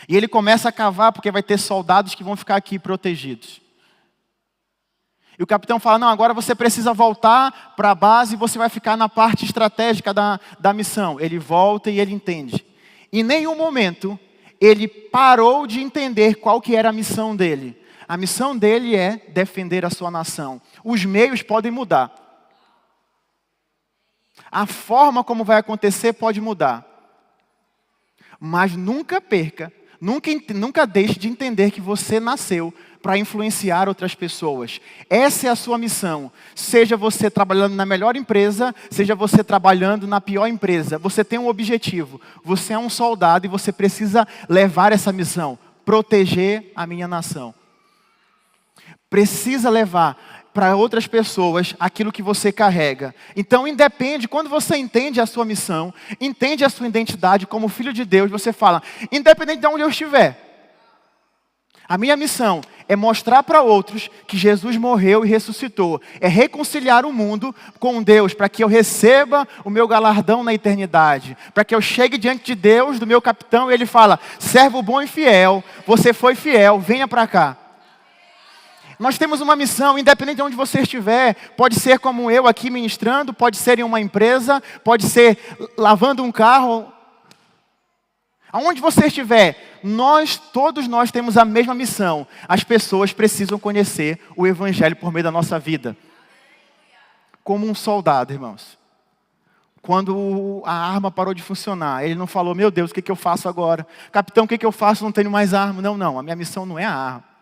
E ele começa a cavar porque vai ter soldados que vão ficar aqui protegidos. E o capitão fala, não, agora você precisa voltar para a base e você vai ficar na parte estratégica da missão. Ele volta e ele entende. Em nenhum momento ele parou de entender qual que era a missão dele. A missão dele é defender a sua nação. Os meios podem mudar. A forma como vai acontecer pode mudar. Mas nunca perca, nunca deixe de entender que você nasceu para influenciar outras pessoas. Essa é a sua missão. Seja você trabalhando na melhor empresa, seja você trabalhando na pior empresa. Você tem um objetivo. Você é um soldado e você precisa levar essa missão. Proteger a minha nação. Precisa levar para outras pessoas aquilo que você carrega. Então, independe, quando você entende a sua missão, entende a sua identidade como filho de Deus, você fala, independente de onde eu estiver, a minha missão é mostrar para outros que Jesus morreu e ressuscitou. É reconciliar o mundo com Deus, para que eu receba o meu galardão na eternidade. Para que eu chegue diante de Deus, do meu capitão, e ele fala, servo bom e fiel, você foi fiel, venha para cá. Nós temos uma missão, independente de onde você estiver, pode ser como eu aqui ministrando, pode ser em uma empresa, pode ser lavando um carro. Aonde você estiver, todos nós temos a mesma missão. As pessoas precisam conhecer o Evangelho por meio da nossa vida. Como um soldado, irmãos. Quando a arma parou de funcionar, ele não falou, meu Deus, o que eu faço agora? Capitão, o que eu faço? Não tenho mais arma. Não, a minha missão não é a arma.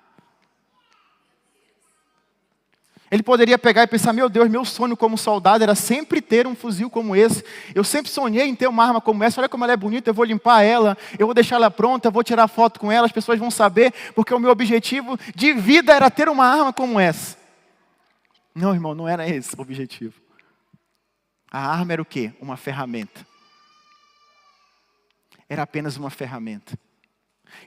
Ele poderia pegar e pensar, meu Deus, meu sonho como soldado era sempre ter um fuzil como esse. Eu sempre sonhei em ter uma arma como essa. Olha como ela é bonita, eu vou limpar ela, eu vou deixar ela pronta, eu vou tirar foto com ela, as pessoas vão saber, porque o meu objetivo de vida era ter uma arma como essa. Não, irmão, não era esse o objetivo. A arma era o quê? Uma ferramenta. Era apenas uma ferramenta.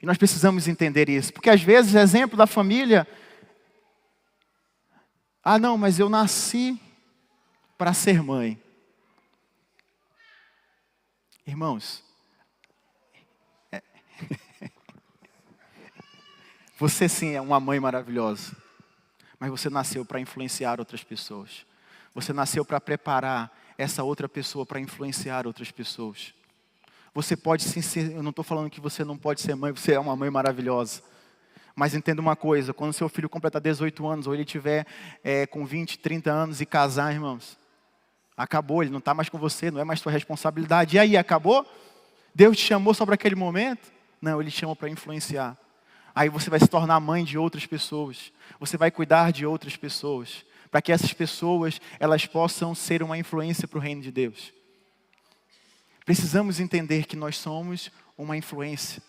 E nós precisamos entender isso, porque às vezes, exemplo da família... Ah, não, mas eu nasci para ser mãe. Irmãos, você sim é uma mãe maravilhosa, mas você nasceu para influenciar outras pessoas. Você nasceu para preparar essa outra pessoa para influenciar outras pessoas. Você pode sim ser, eu não estou falando que você não pode ser mãe, você é uma mãe maravilhosa. Mas entenda uma coisa, quando seu filho completar 18 anos, ou ele tiver com 20, 30 anos e casar, irmãos, acabou, ele não está mais com você, não é mais sua responsabilidade. E aí, acabou? Deus te chamou só para aquele momento? Não, Ele te chamou para influenciar. Aí você vai se tornar mãe de outras pessoas, você vai cuidar de outras pessoas, para que essas pessoas, elas possam ser uma influência para o reino de Deus. Precisamos entender que nós somos uma influência.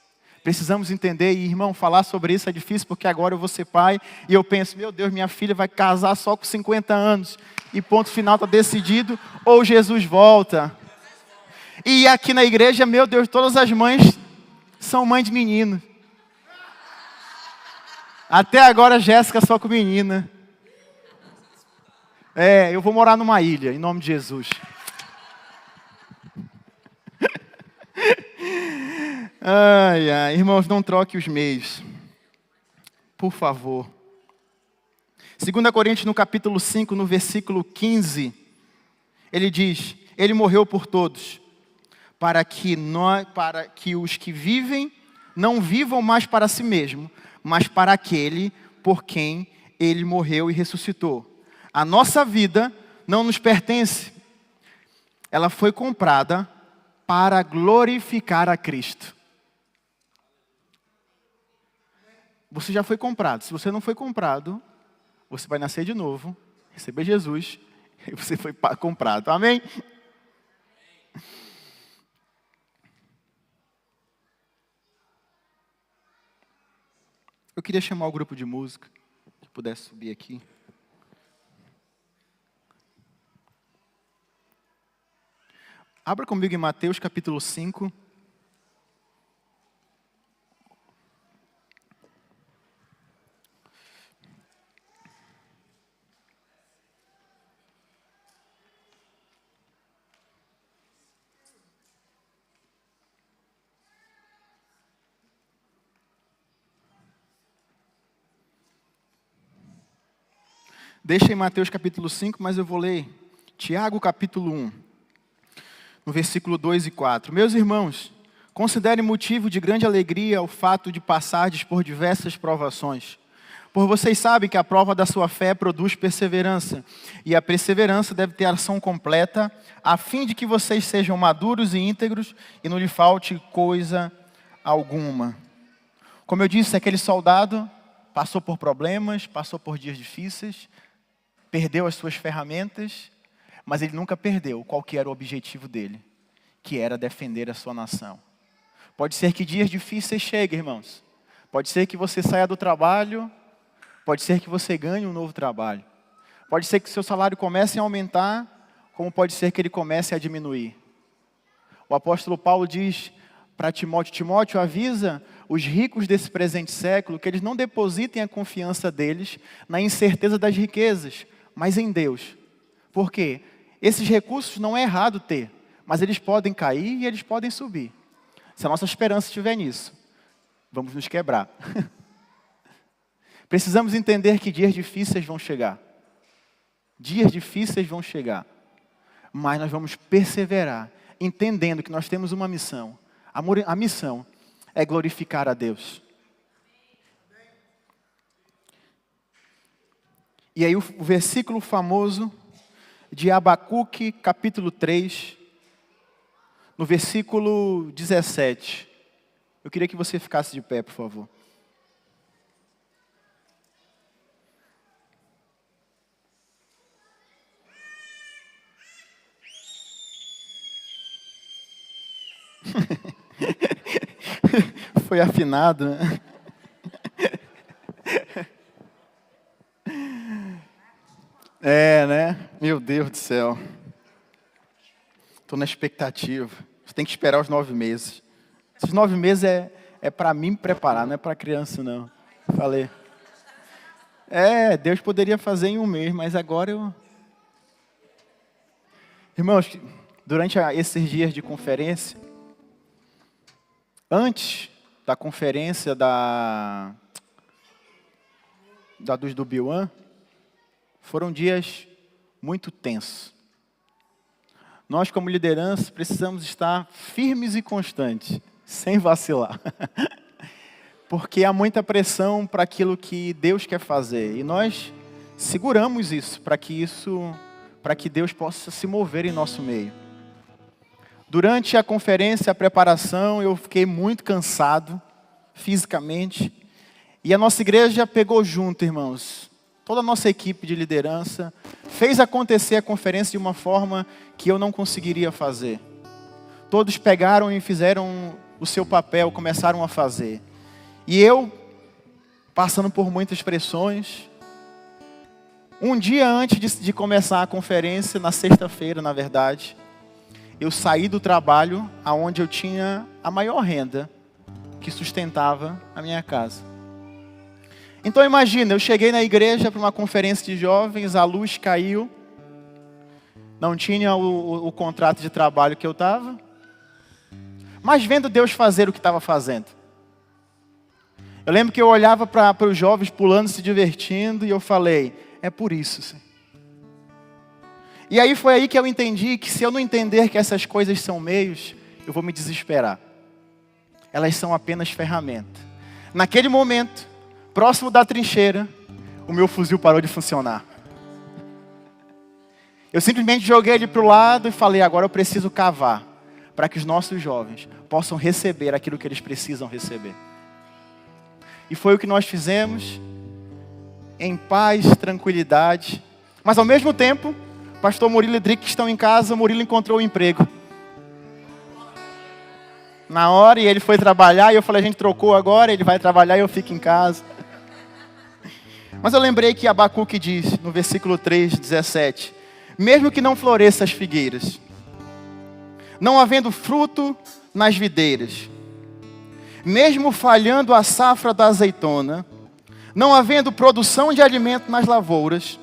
Precisamos entender, e irmão, falar sobre isso é difícil, porque agora eu vou ser pai, e eu penso, meu Deus, minha filha vai casar só com 50 anos, e ponto final está decidido, ou Jesus volta. E aqui na igreja, meu Deus, todas as mães são mãe de menino. Até agora, Jéssica só com menina. Eu vou morar numa ilha, em nome de Jesus. Ai, irmãos, não troque os meios. Por favor. 2 Coríntios, no capítulo 5, no versículo 15, ele diz, Ele morreu por todos, para que os que vivem não vivam mais para si mesmo, mas para aquele por quem ele morreu e ressuscitou. A nossa vida não nos pertence. Ela foi comprada para glorificar a Cristo. Você já foi comprado. Se você não foi comprado, você vai nascer de novo, receber Jesus, e você foi comprado. Amém? Eu queria chamar o grupo de música, que pudesse subir aqui. Abra comigo em Mateus capítulo 5. Deixa em Mateus capítulo 5, mas eu vou ler Tiago capítulo 1, no versículo 2 e 4. Meus irmãos, considerem motivo de grande alegria o fato de passardes por diversas provações. Por vocês sabem que a prova da sua fé produz perseverança, e a perseverança deve ter ação completa, a fim de que vocês sejam maduros e íntegros e não lhe falte coisa alguma. Como eu disse, aquele soldado passou por problemas, passou por dias difíceis, perdeu as suas ferramentas, mas ele nunca perdeu qual que era o objetivo dele, que era defender a sua nação. Pode ser que dias difíceis cheguem, irmãos. Pode ser que você saia do trabalho, pode ser que você ganhe um novo trabalho. Pode ser que seu salário comece a aumentar, como pode ser que ele comece a diminuir. O apóstolo Paulo diz para Timóteo: Timóteo, avisa os ricos desse presente século que eles não depositem a confiança deles na incerteza das riquezas, mas em Deus. Por quê? Esses recursos não é errado ter, mas eles podem cair e eles podem subir. Se a nossa esperança estiver nisso, vamos nos quebrar. Precisamos entender que dias difíceis vão chegar. Dias difíceis vão chegar. Mas nós vamos perseverar, entendendo que nós temos uma missão. A missão é glorificar a Deus. E aí o versículo famoso de Abacuque, capítulo 3, no versículo 17. Eu queria que você ficasse de pé, por favor. Foi afinado, né? Né? Meu Deus do céu. Estou na expectativa. Você tem que esperar os 9 meses. Esses 9 meses é para mim me preparar, não é para criança, não. Falei. Deus poderia fazer em um mês, mas agora eu... Irmãos, durante esses dias de conferência, antes da conferência do Biuan, foram dias muito tensos. Nós, como liderança, precisamos estar firmes e constantes, sem vacilar. Porque há muita pressão para aquilo que Deus quer fazer. E nós seguramos isso, para que Deus possa se mover em nosso meio. Durante a conferência, a preparação, eu fiquei muito cansado, fisicamente. E a nossa igreja pegou junto, irmãos. Toda a nossa equipe de liderança fez acontecer a conferência de uma forma que eu não conseguiria fazer. Todos pegaram e fizeram o seu papel, começaram a fazer. E eu, passando por muitas pressões, um dia antes de começar a conferência, na sexta-feira, na verdade, eu saí do trabalho onde eu tinha a maior renda que sustentava a minha casa. Então imagina, eu cheguei na igreja para uma conferência de jovens, a luz caiu, não tinha o contrato de trabalho que eu estava, mas vendo Deus fazer o que estava fazendo. Eu lembro que eu olhava para os jovens pulando, se divertindo, e eu falei, é por isso, Senhor. E aí foi aí que eu entendi que se eu não entender que essas coisas são meios, eu vou me desesperar. Elas são apenas ferramenta. Naquele momento, próximo da trincheira, o meu fuzil parou de funcionar. Eu simplesmente joguei ele para o lado e falei, agora eu preciso cavar, para que os nossos jovens possam receber aquilo que eles precisam receber. E foi o que nós fizemos, em paz, tranquilidade. Mas ao mesmo tempo, pastor Murilo e Drick estão em casa, o Murilo encontrou um emprego. Na hora, e ele foi trabalhar, e eu falei, a gente trocou agora, ele vai trabalhar e eu fico em casa. Mas eu lembrei que Abacuque diz, no versículo 3, 17, mesmo que não floresça as figueiras, não havendo fruto nas videiras, mesmo falhando a safra da azeitona, não havendo produção de alimento nas lavouras,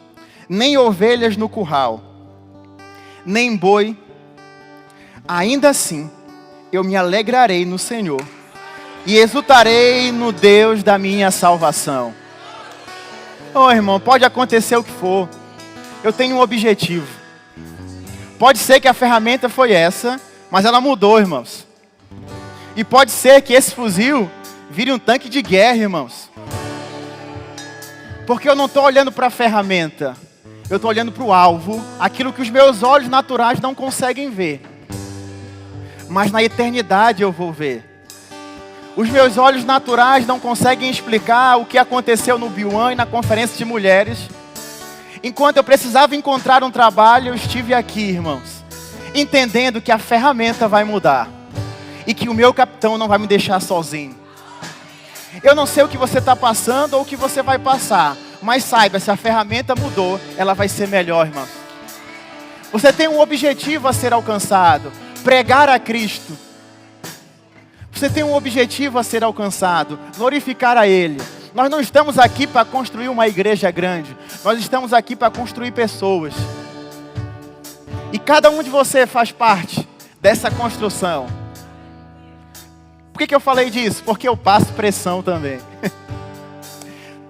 nem ovelhas no curral, nem boi, ainda assim eu me alegrarei no Senhor e exultarei no Deus da minha salvação. Oh, irmão, pode acontecer o que for, eu tenho um objetivo. Pode ser que a ferramenta foi essa, mas ela mudou, irmãos. E pode ser que esse fuzil vire um tanque de guerra, irmãos. Porque eu não estou olhando para a ferramenta, eu estou olhando para o alvo, aquilo que os meus olhos naturais não conseguem ver. Mas na eternidade eu vou ver. Os meus olhos naturais não conseguem explicar o que aconteceu no B1 e na conferência de mulheres. Enquanto eu precisava encontrar um trabalho, eu estive aqui, irmãos, entendendo que a ferramenta vai mudar. E que o meu capitão não vai me deixar sozinho. Eu não sei o que você está passando ou o que você vai passar. Mas saiba, se a ferramenta mudou, ela vai ser melhor, irmãos. Você tem um objetivo a ser alcançado. Pregar a Cristo. Você tem um objetivo a ser alcançado. Glorificar a Ele. Nós não estamos aqui para construir uma igreja grande. Nós estamos aqui para construir pessoas. E cada um de vocês faz parte dessa construção. Por que eu falei disso? Porque eu passo pressão também.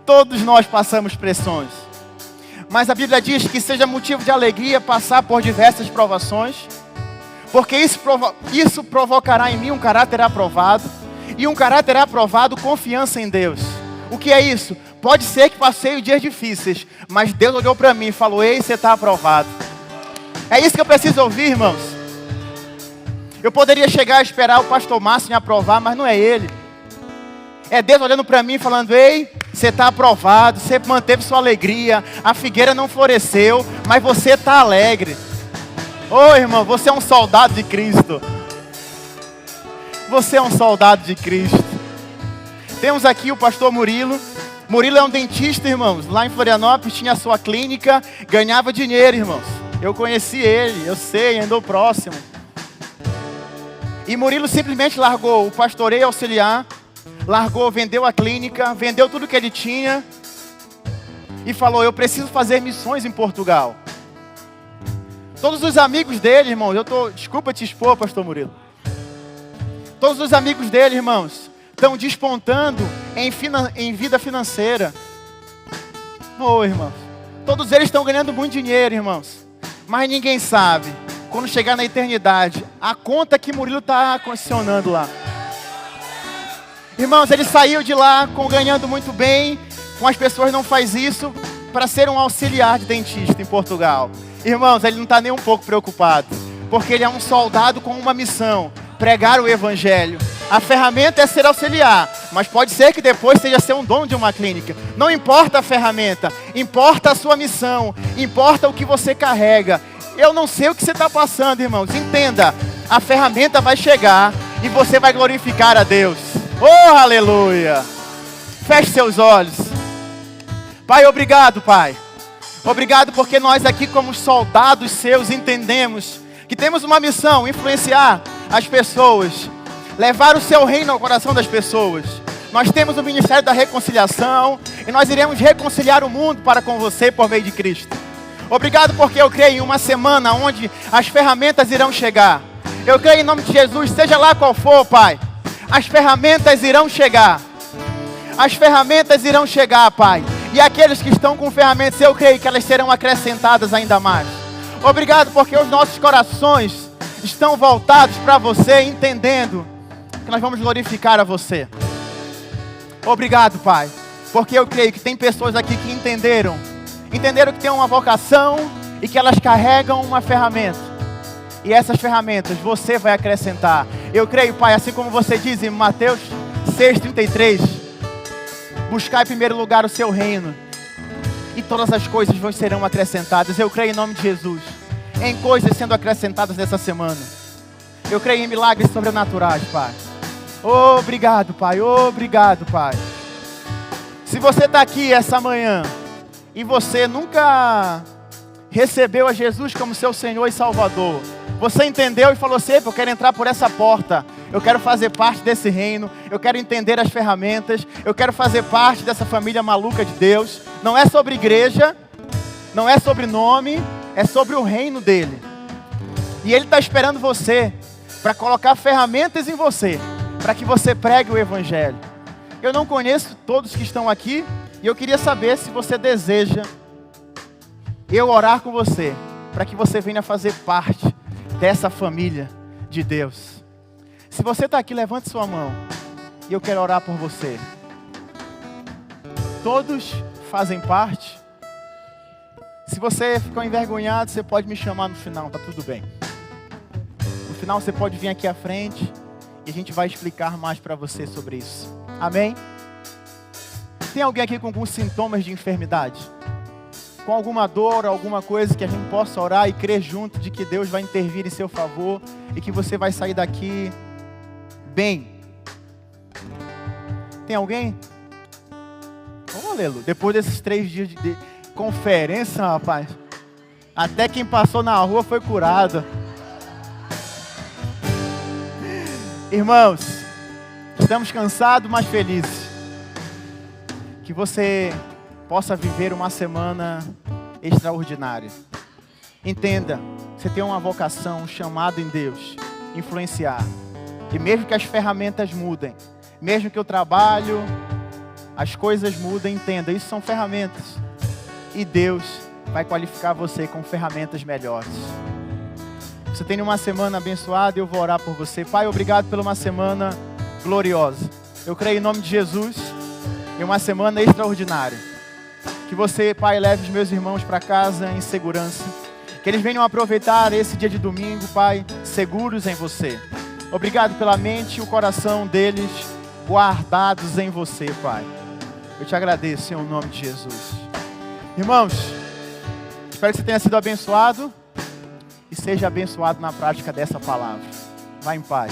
Todos nós passamos pressões. Mas a Bíblia diz que seja motivo de alegria passar por diversas provações. Porque isso provocará em mim um caráter aprovado. E um caráter aprovado, confiança em Deus. O que é isso? Pode ser que passei dias difíceis, mas Deus olhou para mim e falou, ei, você está aprovado. É isso que eu preciso ouvir, irmãos. Eu poderia chegar e esperar o pastor Márcio me aprovar, mas não é ele. É Deus olhando para mim e falando, ei, você está aprovado, você manteve sua alegria, a figueira não floresceu, mas você está alegre. Ô irmão, você é um soldado de Cristo. Você é um soldado de Cristo. Temos aqui o pastor Murilo. Murilo é um dentista, irmãos. Lá em Florianópolis tinha a sua clínica, ganhava dinheiro, irmãos. Eu conheci ele, eu sei, andou próximo. E Murilo simplesmente largou o pastoreio auxiliar, vendeu a clínica, vendeu tudo que ele tinha e falou, eu preciso fazer missões em Portugal. Todos os amigos dele, irmãos, desculpa te expor, pastor Murilo. Todos os amigos dele, irmãos, estão despontando em vida financeira. Oh, irmãos, todos eles estão ganhando muito dinheiro, irmãos. Mas ninguém sabe, quando chegar na eternidade, a conta que Murilo está condicionando lá. Irmãos, ele saiu de lá ganhando muito bem, com as pessoas não faz isso, para ser um auxiliar de dentista em Portugal. Irmãos, ele não está nem um pouco preocupado, porque ele é um soldado com uma missão, pregar o evangelho. A ferramenta é ser auxiliar, mas pode ser que depois seja ser um dono de uma clínica. Não importa a ferramenta, importa a sua missão, importa o que você carrega. Eu não sei o que você está passando, irmãos, entenda, a ferramenta vai chegar e você vai glorificar a Deus. Oh, aleluia! Feche seus olhos. Pai, obrigado, Pai. Obrigado porque nós aqui como soldados seus entendemos que temos uma missão, influenciar as pessoas, levar o seu reino ao coração das pessoas. Nós temos o ministério da reconciliação e nós iremos reconciliar o mundo para com você por meio de Cristo. Obrigado porque eu creio em uma semana onde as ferramentas irão chegar. Eu creio em nome de Jesus, seja lá qual for, Pai, as ferramentas irão chegar. As ferramentas irão chegar, Pai. E aqueles que estão com ferramentas, eu creio que elas serão acrescentadas ainda mais. Obrigado porque os nossos corações estão voltados para você, entendendo que nós vamos glorificar a você. Obrigado, Pai, porque eu creio que tem pessoas aqui que entenderam que tem uma vocação e que elas carregam uma ferramenta. E essas ferramentas você vai acrescentar. Eu creio, Pai, assim como você diz em Mateus 6,33, buscar em primeiro lugar o seu reino e todas as coisas serão acrescentadas. Eu creio em nome de Jesus em coisas sendo acrescentadas nessa semana. Eu creio em milagres sobrenaturais, Pai. Obrigado, Pai. Obrigado, Pai. Se você está aqui essa manhã e você nunca recebeu a Jesus como seu Senhor e Salvador, você entendeu e falou assim: eu quero entrar por essa porta, eu quero fazer parte desse reino, eu quero entender as ferramentas, eu quero fazer parte dessa família maluca de Deus. Não é sobre igreja, não é sobre nome, é sobre o reino dele. E ele está esperando você para colocar ferramentas em você, para que você pregue o evangelho. Eu não conheço todos que estão aqui e eu queria saber se você deseja eu orar com você, para que você venha fazer parte dessa família de Deus. Se você está aqui, levante sua mão e eu quero orar por você. Todos fazem parte. Se você ficou envergonhado, você pode me chamar no final, tá tudo bem. No final você pode vir aqui à frente e a gente vai explicar mais para você sobre isso. Amém? Tem alguém aqui com alguns sintomas de enfermidade? Com alguma dor, alguma coisa que a gente possa orar e crer junto de que Deus vai intervir em seu favor e que você vai sair daqui bem? Tem alguém? Oh, aleluia. Depois desses 3 dias de conferência, rapaz, até quem passou na rua foi curado. Irmãos, estamos cansados, mas felizes. Que você possa viver uma semana extraordinária. Entenda, você tem uma vocação, um chamado em Deus, influenciar. E mesmo que as ferramentas mudem, mesmo que o trabalho, as coisas mudem, entenda, isso são ferramentas. E Deus vai qualificar você com ferramentas melhores. Você tem uma semana abençoada e eu vou orar por você. Pai, obrigado por uma semana gloriosa. Eu creio em nome de Jesus em uma semana extraordinária. Que você, Pai, leve os meus irmãos para casa em segurança. Que eles venham aproveitar esse dia de domingo, Pai, seguros em você. Obrigado pela mente e o coração deles guardados em você, Pai. Eu te agradeço em nome de Jesus. Irmãos, espero que você tenha sido abençoado e seja abençoado na prática dessa palavra. Vá em paz.